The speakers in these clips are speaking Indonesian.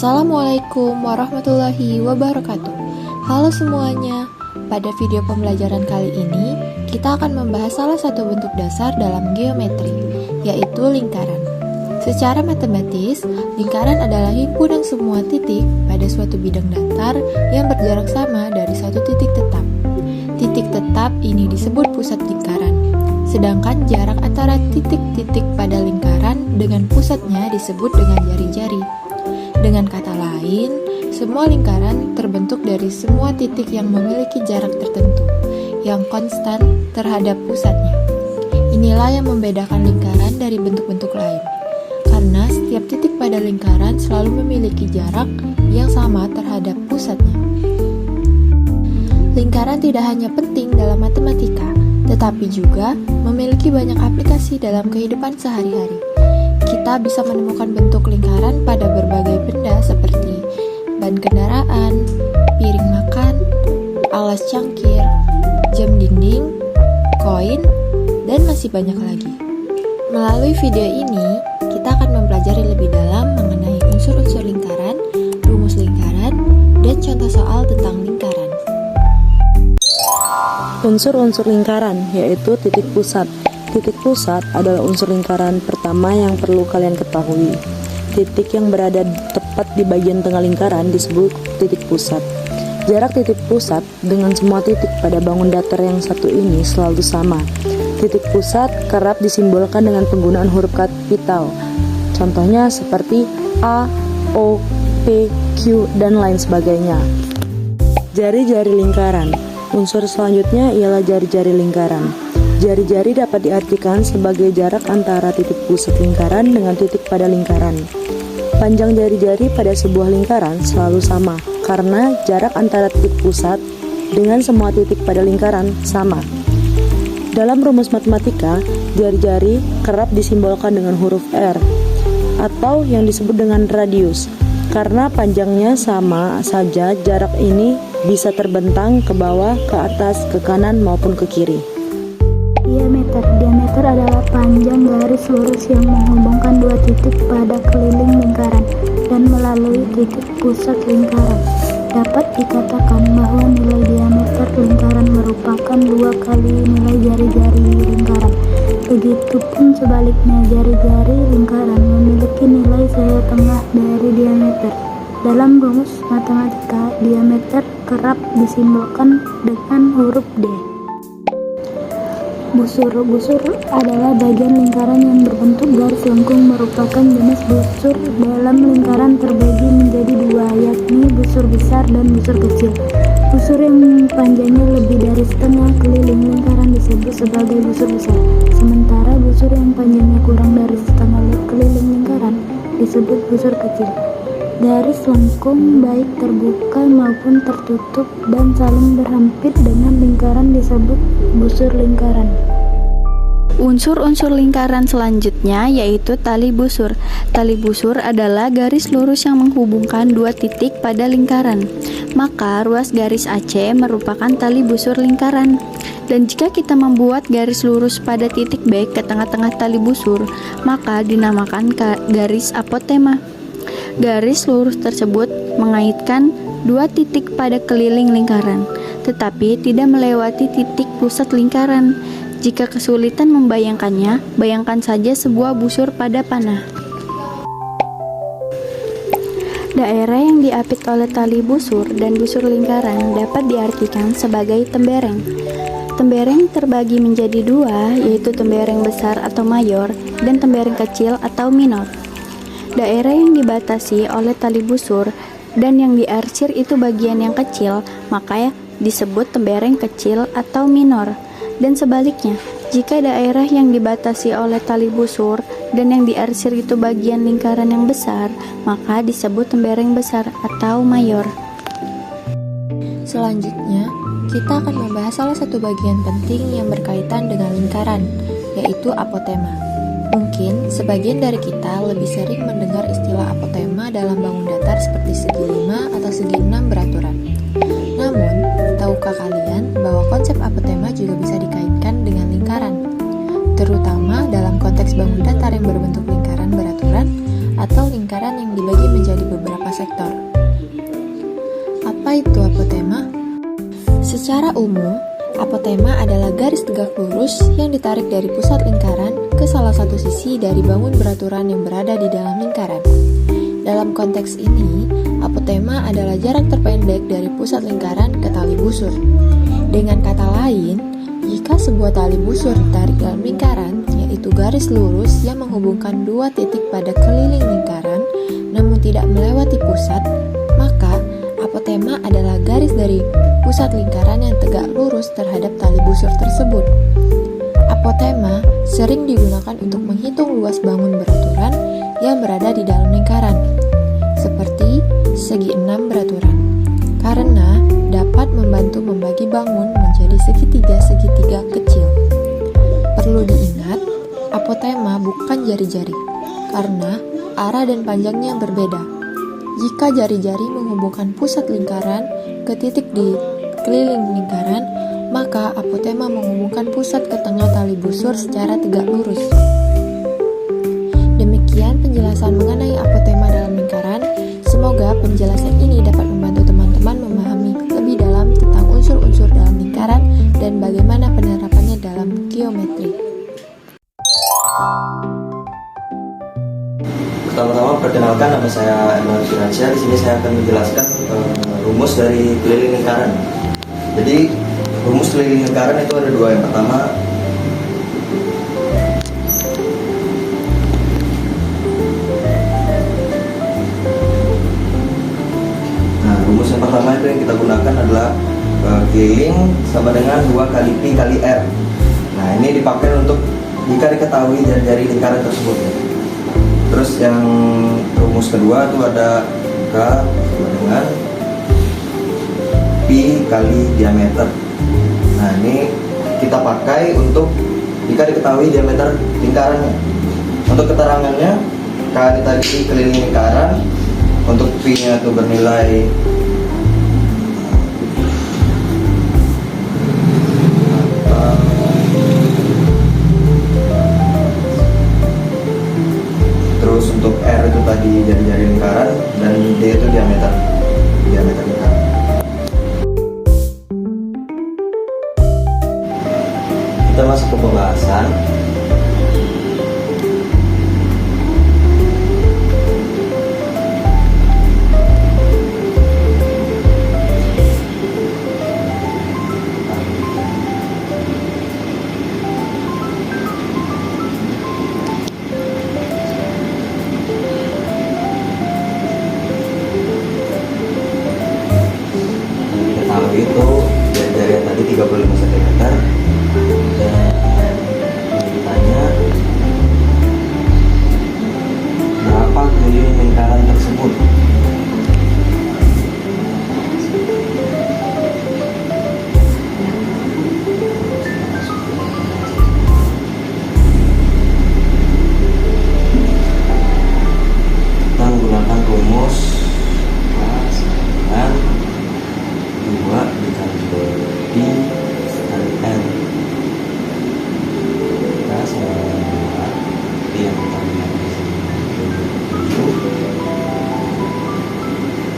Assalamualaikum warahmatullahi wabarakatuh. Halo semuanya, pada video pembelajaran kali ini kita akan membahas salah satu bentuk dasar dalam geometri, yaitu lingkaran. Secara matematis, lingkaran adalah himpunan semua titik pada suatu bidang datar yang berjarak sama dari satu titik tetap. Titik tetap ini disebut pusat lingkaran, sedangkan jarak antara titik-titik pada lingkaran dengan pusatnya disebut dengan jari-jari. Dengan kata lain, semua lingkaran terbentuk dari semua titik yang memiliki jarak tertentu, yang konstan terhadap pusatnya. Inilah yang membedakan lingkaran dari bentuk-bentuk lain, karena setiap titik pada lingkaran selalu memiliki jarak yang sama terhadap pusatnya. Lingkaran tidak hanya penting dalam matematika, tetapi juga memiliki banyak aplikasi dalam kehidupan sehari-hari. Kita bisa menemukan bentuk lingkaran pada berbagai benda seperti ban kendaraan, piring makan, alas cangkir, jam dinding, koin, dan masih banyak lagi. Melalui video ini, kita akan mempelajari lebih dalam mengenai unsur-unsur lingkaran, rumus lingkaran, dan contoh soal tentang lingkaran. Unsur-unsur lingkaran yaitu titik pusat. Titik pusat adalah unsur lingkaran pertama yang perlu kalian ketahui. Titik yang berada tepat di bagian tengah lingkaran disebut titik pusat. Jarak titik pusat dengan semua titik pada bangun datar yang satu ini selalu sama. Titik pusat kerap disimbolkan dengan penggunaan huruf kapital. Contohnya seperti A, O, P, Q, dan lain sebagainya. Jari-jari lingkaran. Unsur selanjutnya ialah jari-jari lingkaran. Jari-jari dapat diartikan sebagai jarak antara titik pusat lingkaran dengan titik pada lingkaran. Panjang jari-jari pada sebuah lingkaran selalu sama, karena jarak antara titik pusat dengan semua titik pada lingkaran sama. Dalam rumus matematika, jari-jari kerap disimbolkan dengan huruf R, atau yang disebut dengan radius. Karena panjangnya sama saja, jarak ini bisa terbentang ke bawah, ke atas, ke kanan, maupun ke kiri. Diameter adalah panjang garis lurus yang menghubungkan dua titik pada keliling lingkaran dan melalui titik pusat lingkaran. Dapat dikatakan bahwa nilai diameter lingkaran merupakan 2 kali nilai jari-jari lingkaran. Begitupun sebaliknya, jari-jari lingkaran memiliki nilai setengah dari diameter. Dalam rumus matematika, diameter kerap disimbolkan dengan huruf D. Busur adalah bagian lingkaran yang berbentuk garis lengkung, merupakan jenis busur dalam lingkaran terbagi menjadi dua, yakni busur besar dan busur kecil. Busur yang panjangnya lebih dari setengah keliling lingkaran disebut sebagai busur besar, sementara busur yang panjangnya kurang dari setengah keliling lingkaran disebut busur kecil. Garis lengkung baik terbuka maupun tertutup dan saling berhampit dengan lingkaran disebut busur lingkaran. Unsur-unsur lingkaran selanjutnya yaitu tali busur. Tali busur adalah garis lurus yang menghubungkan dua titik pada lingkaran. Maka ruas garis AC merupakan tali busur lingkaran. Dan jika kita membuat garis lurus pada titik B ke tengah-tengah tali busur, maka dinamakan garis apotema. Garis lurus tersebut mengaitkan dua titik pada keliling lingkaran, tetapi tidak melewati titik pusat lingkaran. Jika kesulitan membayangkannya, bayangkan saja sebuah busur pada panah. Daerah yang diapit oleh tali busur dan busur lingkaran dapat diartikan sebagai tembereng. Tembereng terbagi menjadi dua, yaitu tembereng besar atau mayor dan tembereng kecil atau minor. Daerah yang dibatasi oleh tali busur dan yang diarsir itu bagian yang kecil, maka disebut tembereng kecil atau minor. Dan sebaliknya, jika daerah yang dibatasi oleh tali busur dan yang diarsir itu bagian lingkaran yang besar, maka disebut tembereng besar atau mayor. Selanjutnya, kita akan membahas salah satu bagian penting yang berkaitan dengan lingkaran, yaitu apotema. Mungkin sebagian dari kita lebih sering mendengar istilah apotema dalam bangun datar seperti segi 5 atau segi 6 beraturan. Namun, tahukah kalian bahwa konsep apotema juga bisa dikaitkan dengan lingkaran, terutama dalam konteks bangun datar yang berbentuk lingkaran beraturan atau lingkaran yang dibagi menjadi beberapa sektor. Apa itu apotema? Secara umum, apotema adalah garis tegak lurus yang ditarik dari pusat lingkaran ke salah satu sisi dari bangun beraturan yang berada di dalam lingkaran. Dalam konteks ini, apotema adalah jarak terpendek dari pusat lingkaran ke tali busur. Dengan kata lain, jika sebuah tali busur ditarik dalam lingkaran, yaitu garis lurus yang menghubungkan dua titik pada keliling lingkaran, namun tidak melewati pusat, maka apotema adalah garis dari pusat lingkaran yang tegak lurus terhadap tali busur tersebut. Apotema sering digunakan untuk menghitung luas bangun beraturan yang berada di dalam lingkaran, seperti segi 6 beraturan, karena dapat membantu membagi bangun menjadi segitiga-segitiga kecil. Perlu diingat, apotema bukan jari-jari, karena arah dan panjangnya berbeda. Jika jari-jari menghubungkan pusat lingkaran ke titik di keliling lingkaran, maka apotema menghubungkan pusat ke tengah tali busur secara tegak lurus. Demikian penjelasan mengenai apotema dalam lingkaran. Semoga penjelasan ini dapat membantu teman-teman memahami lebih dalam tentang unsur-unsur dalam lingkaran dan bagaimana penerapannya dalam geometri. Pertama-tama perkenalkan, nama saya Emmanuel Firmansyah. Di sini saya akan menjelaskan rumus dari keliling lingkaran. Jadi rumus keliling lingkaran itu ada dua. Yang pertama, rumus yang pertama itu yang kita gunakan adalah keliling sama dengan 2 kali Pi kali R. Nah, ini dipakai untuk jika diketahui jari-jari lingkaran tersebut. Terus yang rumus kedua itu ada K sama dengan Pi kali diameter. Nah, ini kita pakai untuk jika diketahui diameter lingkarannya. Untuk keterangannya, K ini tadi keliling lingkaran, untuk Pi-nya itu bernilai terus untuk R itu tadi jari-jari lingkaran, dan D itu diameter lingkaran. Kita masuk ke pembahasan. Itu jari-jari yang tadi 35 cm, dan ditanya berapa keliling lingkaran tersebut. Kita menggunakan rumus dengan 2 dikali Pi kali R. Kita sama dengan Pi yang kita lihat di sini 7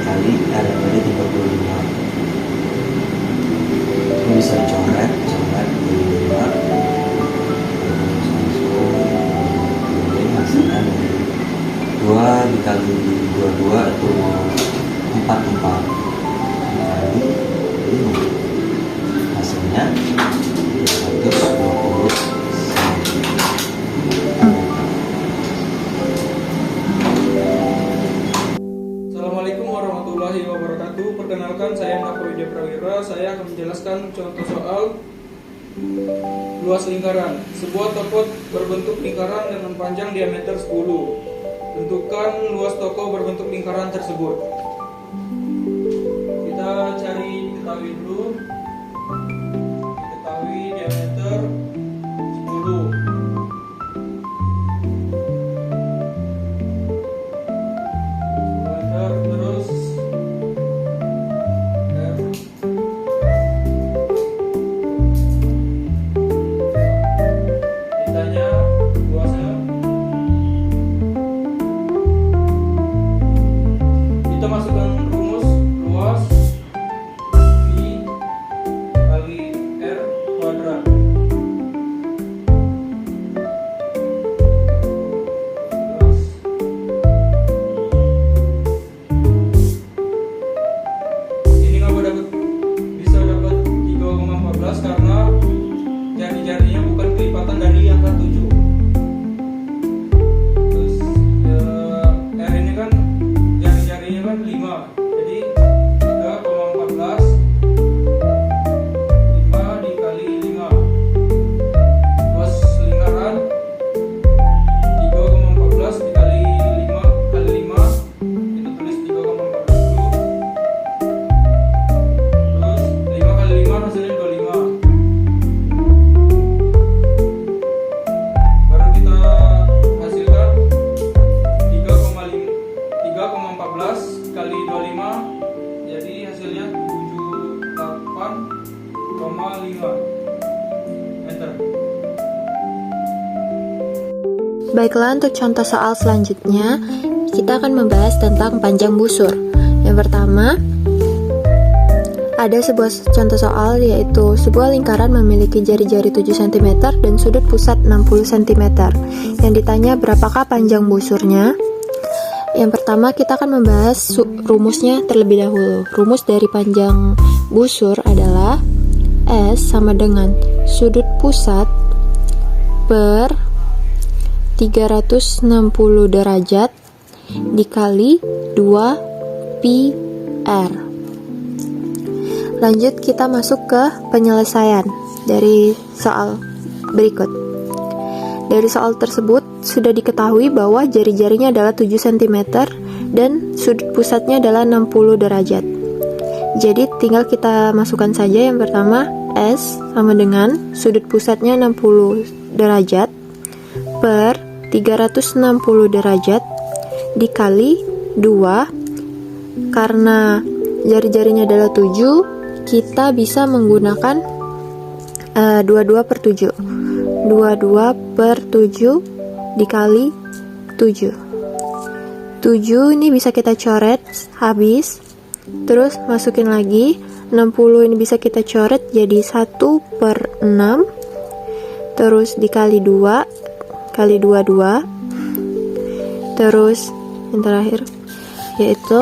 kali R yang tadi 35. Ini bisa dicoret 35. Ini hasilnya dari 2 dikali 22 itu 44 kali 5. Hasilnya 120 cm. Assalamualaikum warahmatullahi wabarakatuh. Perkenalkan, saya Nako Widya Prawira. Saya akan menjelaskan contoh soal luas lingkaran. Sebuah toko berbentuk lingkaran dengan panjang diameter 10. Tentukan luas toko berbentuk lingkaran tersebut. Kita ketahui dulu. Diketahui diameter 10. Terus R. Ditanya luasnya. Kita masuk Enter. Baiklah, untuk contoh soal selanjutnya, kita akan membahas tentang panjang busur. Yang pertama, ada sebuah contoh soal yaitu sebuah lingkaran memiliki jari-jari 7 cm dan sudut pusat 60 cm. Yang ditanya berapakah panjang busurnya? Yang pertama, kita akan membahas rumusnya terlebih dahulu. Rumus dari panjang busur adalah S sama dengan sudut pusat per 360 derajat dikali 2 pi r. Lanjut, kita masuk ke penyelesaian dari soal berikut. Dari soal tersebut sudah diketahui bahwa jari-jarinya adalah 7 cm dan sudut pusatnya adalah 60 derajat. Jadi tinggal kita masukkan saja. Yang pertama, S sama dengan sudut pusatnya 60 derajat per 360 derajat dikali 2. Karena jari-jarinya adalah 7, kita bisa menggunakan 22 per 7. 22 per 7 dikali 7. 7 ini bisa kita coret habis. Terus masukin lagi 60 ini bisa kita coret jadi 1 per 6. Terus dikali 2 kali 22. Terus yang terakhir yaitu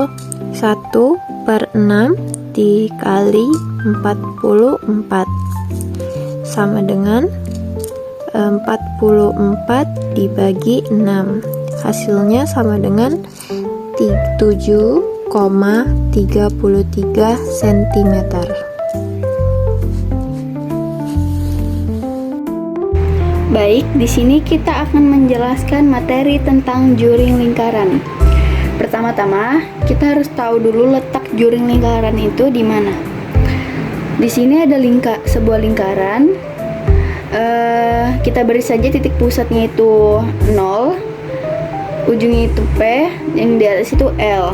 1 per 6 dikali 44 sama dengan 44 dibagi 6. Hasilnya sama dengan 7,33 cm. Baik, di sini kita akan menjelaskan materi tentang juring lingkaran. Pertama-tama, kita harus tahu dulu letak juring lingkaran itu di mana. Di sini ada sebuah lingkaran. Kita beri saja titik pusatnya itu 0, ujungnya itu P, yang di atas itu L.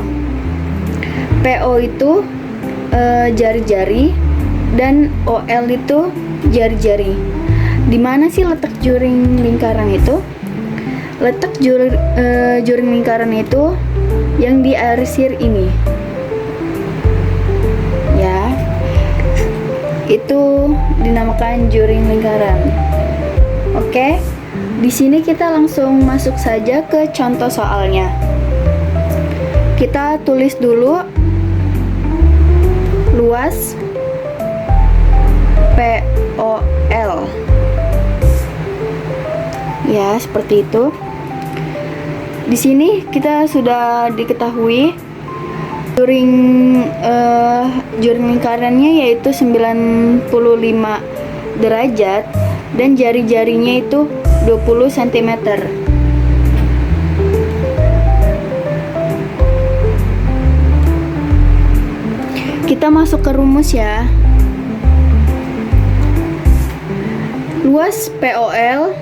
PO itu jari-jari dan OL itu jari-jari. Di mana sih letak juring lingkaran itu? Letak juring lingkaran itu yang di arsir ini. Ya. Itu dinamakan juring lingkaran. Oke. Di sini kita langsung masuk saja ke contoh soalnya. Kita tulis dulu luas POL. Ya, seperti itu. Di sini kita sudah diketahui juring lingkarannya yaitu 95 derajat dan jari-jarinya itu 20 cm. Kita masuk ke rumus ya. Luas POL,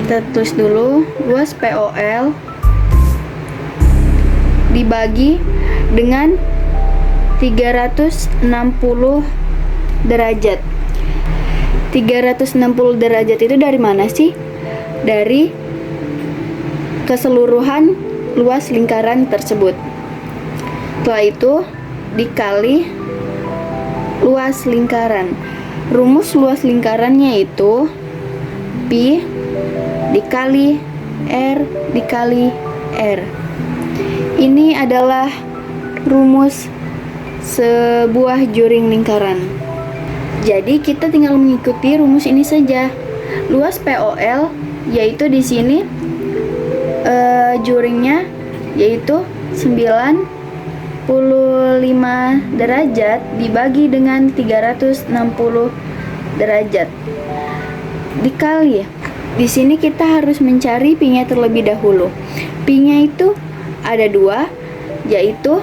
kita tulis dulu, luas POL dibagi dengan 360 derajat. 360 derajat itu dari mana sih? Dari keseluruhan luas lingkaran tersebut. Setelah itu dikali luas lingkaran. Rumus luas lingkarannya itu Pi dikali R dikali R. Ini adalah rumus sebuah juring lingkaran. Jadi kita tinggal mengikuti rumus ini saja. Luas POL yaitu di sini juringnya yaitu 95 derajat dibagi dengan 360 derajat dikali. Di sini kita harus mencari pi-nya terlebih dahulu. Pi-nya itu ada 2, yaitu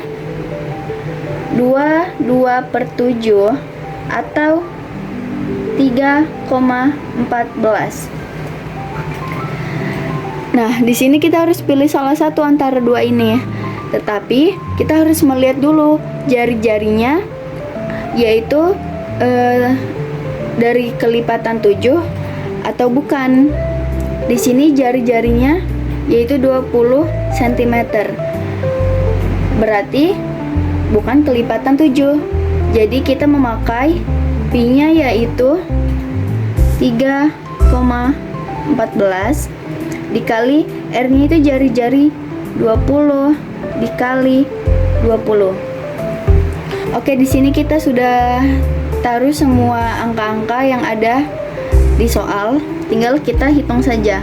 22 per 7 atau 3,14. Nah, di sini kita harus pilih salah satu antara dua ini ya. Tetapi kita harus melihat dulu jari-jarinya, yaitu dari kelipatan 7 atau bukan? Di sini jari-jarinya yaitu 20 cm. Berarti bukan kelipatan 7. Jadi kita memakai pi-nya yaitu 3,14 dikali R-nya itu jari-jari 20 dikali 20. Oke, di sini kita sudah taruh semua angka-angka yang ada di soal. Tinggal kita hitung saja.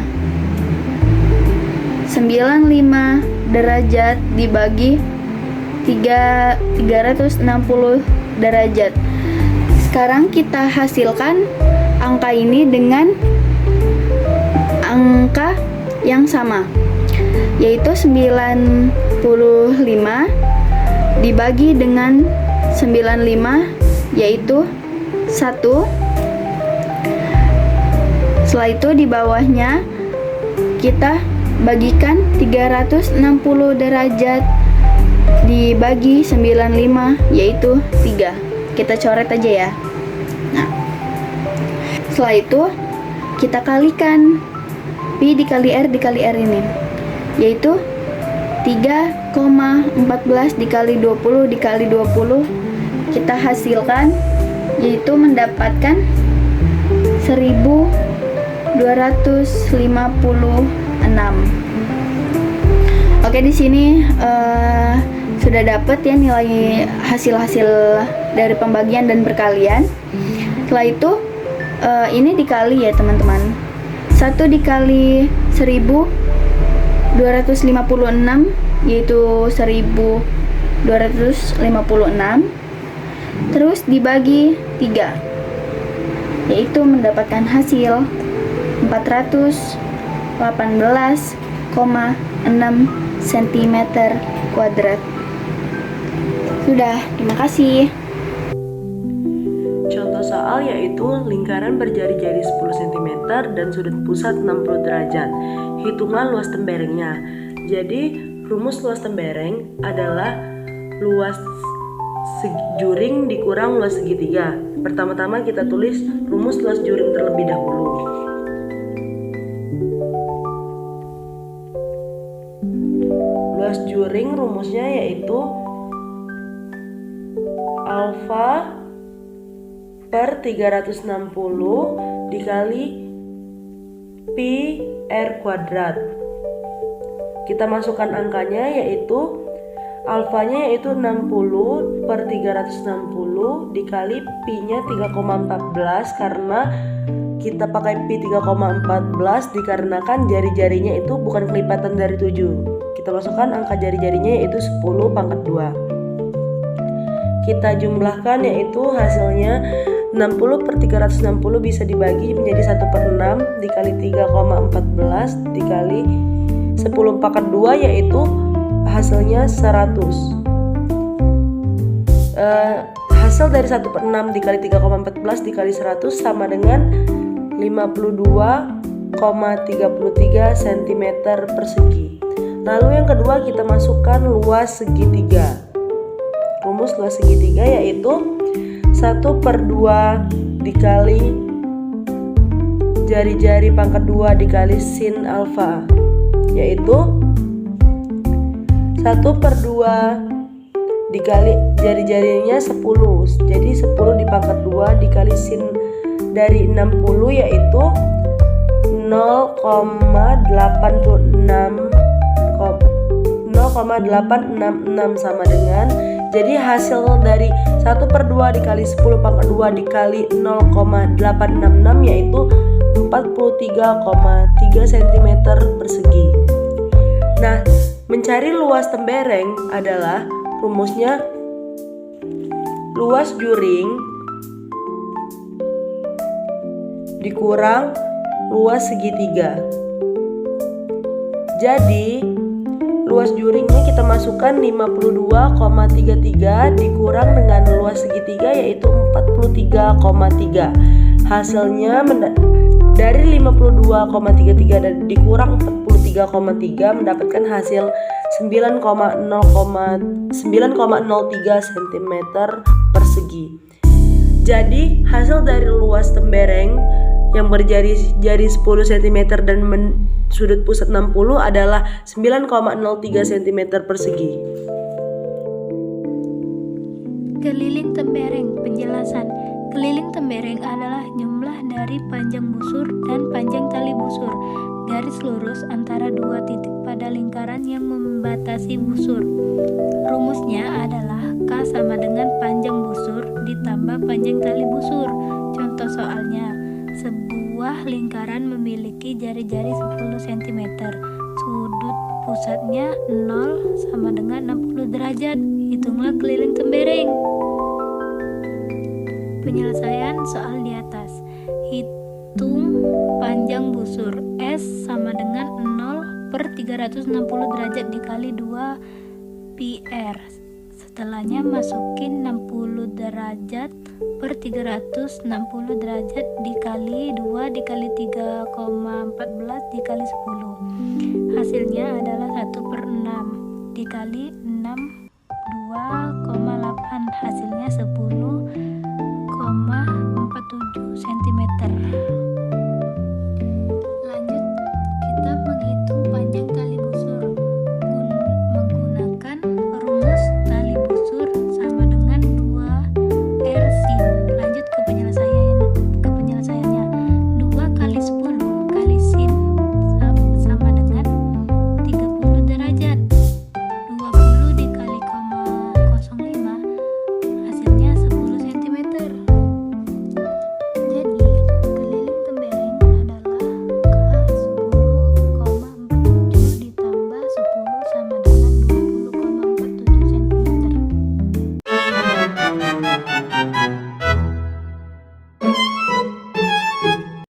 95 derajat dibagi 360 derajat. Sekarang kita hasilkan angka ini dengan angka yang sama, yaitu 95 dibagi dengan 95 yaitu 1. Setelah itu di bawahnya kita bagikan 360 derajat dibagi 95 yaitu 3. Kita coret aja ya. Nah, setelah itu kita kalikan pi dikali R dikali R ini, yaitu 3,14 dikali 20 dikali 20. Kita hasilkan yaitu mendapatkan 1256. Oke, di sini sudah dapat ya nilai hasil-hasil dari pembagian dan perkalian. Setelah itu ini dikali ya teman-teman. 1 dikali 1256 yaitu 1256, terus dibagi 3 yaitu mendapatkan hasil 418,6 cm kuadrat. Sudah, terima kasih. Contoh soal yaitu lingkaran berjari-jari 10 cm dan sudut pusat 60 derajat. Hitunglah luas temberengnya. Jadi, rumus luas tembereng adalah luas juring dikurang luas segitiga. Pertama-tama kita tulis rumus luas juring terlebih dahulu. Luas juring rumusnya yaitu alfa per 360 dikali pi R kuadrat. Kita masukkan angkanya yaitu alfanya yaitu 60 per 360 dikali pi-nya 3,14 karena kita pakai pi 3,14 dikarenakan jari-jarinya itu bukan kelipatan dari 7. Kita masukkan angka jari-jarinya yaitu 10 pangkat 2. Kita jumlahkan yaitu hasilnya 60 per 360 bisa dibagi menjadi 1/6 dikali 3,14 dikali 10 pangkat 2 yaitu hasilnya 100. Hasil dari 1/6 dikali 3,14 dikali 100 sama dengan 52,33 cm persegi. Lalu yang kedua kita masukkan luas segitiga. Rumus luas segitiga yaitu 1/2 dikali jari-jari pangkat 2 dikali sin alfa, yaitu 1/2 dikali jari-jarinya 10. Jadi 10 dipangkat 2 dikali sin dari 60 yaitu 0,866 sama dengan, jadi hasil dari 1/2 dikali 10 pangkat 2 dikali 0,866 yaitu 43,3 cm persegi. Nah, mencari luas tembereng adalah rumusnya luas juring dikurang luas segitiga. Jadi luas juringnya kita masukkan 52,33 dikurang dengan luas segitiga yaitu 43,3. Hasilnya dari 52,33 dan dikurang 43,3 mendapatkan hasil 9,03 cm persegi. Jadi hasil dari luas tembereng yang berjari 10 cm dan sudut pusat 60 adalah 9,03 cm persegi. Keliling tembereng. Penjelasan. Keliling tembereng adalah jumlah dari panjang busur dan panjang tali busur garis lurus antara dua titik pada lingkaran yang membatasi busur. Rumusnya adalah K sama dengan panjang busur ditambah panjang tali busur. Contoh soalnya, sebuah lingkaran memiliki jari-jari 10 cm. Sudut pusatnya 0 sama dengan 60 derajat. Hitunglah keliling tembereng. Penyelesaian soal di atas. Hitung panjang busur S sama dengan 0/360 derajat dikali 2 PR. Setelahnya masukin 60 derajat per 360 derajat dikali 2 dikali 3,14 dikali 10. Hasilnya adalah 1/6 dikali